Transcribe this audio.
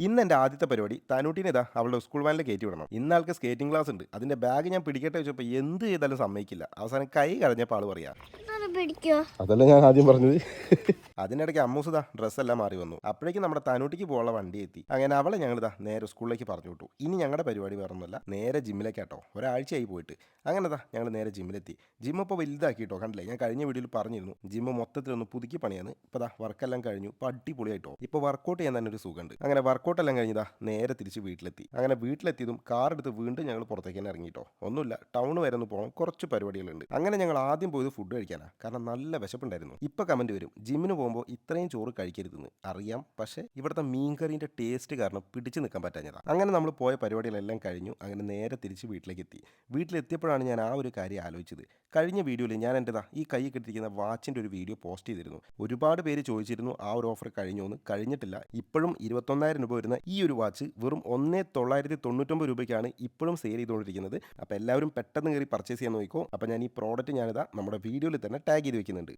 ഇന്ന് എൻ്റെ ആദ്യത്തെ പരിപാടി തനൂട്ടിനെ ഇതാ അവളുടെ സ്കൂൾ വാനിൽ കയറ്റി വിടണം. ഇന്നാൾക്ക് സ്കേറ്റിംഗ് ക്ലാസ് ഉണ്ട്. അതിൻ്റെ ബാഗ് ഞാൻ പിടിക്കട്ടെ വെച്ചപ്പോൾ എന്ത് ചെയ്താലും സമ്മതിക്കില്ല. അവസാനം കൈ കഴഞ്ഞപ്പോൾ ആൾ പറയാ. അത് പിടിക്കോ? അതല്ല ഞാൻ ആദ്യം പറഞ്ഞത്. അതിനിടയ്ക്ക് അമ്മൂസുതാ ഡ്രസ്സെല്ലാം മാറി വന്നു. അപ്പോഴേക്കും നമ്മുടെ തനൂട്ടിക്ക് പോകാനുള്ള വണ്ടി എത്തി. അങ്ങനെ അവളെ ഞങ്ങളിതാ നേരെ സ്കൂളിലേക്ക് പറഞ്ഞു വിട്ടു. ഇനി ഞങ്ങളുടെ പരിപാടി വേറൊന്നുമല്ല, നേരെ ജിമ്മിലേക്കാട്ടോ. ഒരാഴ്ചയായി പോയിട്ട്. അങ്ങനെതാ ഞങ്ങൾ നേരെ ജിമ്മിലെത്തി. ജിം ഇപ്പോൾ വലുതാക്കിട്ടോ, കണ്ടില്ലേ? ഞാൻ കഴിഞ്ഞ വീഡിയോയിൽ പറഞ്ഞിരുന്നു ജിമ്മ് മൊത്തത്തിലൊന്ന് പുതുക്കി പണിയാണ്. ഇപ്പോൾ ദാ വർക്കെല്ലാം കഴിഞ്ഞു. ഇപ്പോൾ അടിപൊളിയായിട്ടോ. ഇപ്പോൾ വർക്കൗട്ട് ചെയ്യാൻ തന്നെ ഒരു സുഖമുണ്ട്. അങ്ങനെ വർക്കൗട്ട് എല്ലാം കഴിഞ്ഞതാ നേരെ തിരിച്ച് വീട്ടിലെത്തി. അങ്ങനെ വീട്ടിലെത്തിയതും കാർ എടുത്ത് വീണ്ടും ഞങ്ങൾ പുറത്തേക്ക് തന്നെ ഇറങ്ങിട്ടോ. ഒന്നുമില്ല, ടൗൺ വരെ ഒന്ന് പോകണം, കുറച്ച് പരിപാടികളുണ്ട്. അങ്ങനെ ഞങ്ങൾ ആദ്യം പോയത് ഫുഡ് കഴിക്കാനാണ്. കാരണം നല്ല വിശപ്പുണ്ടായിരുന്നു. ഇപ്പോൾ കമൻറ്റ് വരും, ജിമ്മിന് പോകുമ്പോൾ ഇത്രയും ചോറ് കഴിക്കരുതെന്ന്. അറിയാം, പക്ഷേ ഇവിടുത്തെ മീൻകറീൻ്റെ ടേസ്റ്റ് കാരണം പിടിച്ചു നിൽക്കാൻ പറ്റാഞ്ഞതാണ്. അങ്ങനെ നമ്മൾ പോയ പരിപാടികളെല്ലാം കഴിഞ്ഞു. അങ്ങനെ നേരെ തിരിച്ച് വീട്ടിലേക്ക് എത്തി. വീട്ടിലെത്തിയപ്പോഴാണ് ഞാൻ ആ ഒരു കാര്യം ആലോചിച്ചത്. കഴിഞ്ഞ വീഡിയോയിൽ ഞാൻ എൻ്റെതാ ഈ കൈ കിട്ടിയിരിക്കുന്ന വാച്ചിൻ്റെ ഒരു വീഡിയോ പോസ്റ്റ് ചെയ്തിരുന്നു. ഒരുപാട് പേര് ചോദിച്ചിരുന്നു ആ ഒരു ഓഫർ കഴിഞ്ഞോ എന്ന്. കഴിഞ്ഞിട്ടില്ല. ഇപ്പോഴും 21,000 രൂപ വരുന്ന ഈ ഒരു വാച്ച് വെറും 1,999 രൂപയ്ക്കാണ് ഇപ്പോഴും സെയിൽ ചെയ്തുകൊണ്ടിരിക്കുന്നത്. അപ്പോൾ എല്ലാവരും പെട്ടെന്ന് കയറി പർച്ചേസ് ചെയ്യാൻ നോക്കിക്കോ. അപ്പോൾ ഞാൻ ഈ പ്രോഡക്റ്റ് ഞാനിതാ നമ്മുടെ വീഡിയോയിൽ തന്നെ ടാഗ് ചെയ്ത് വെക്കുന്നുണ്ട്.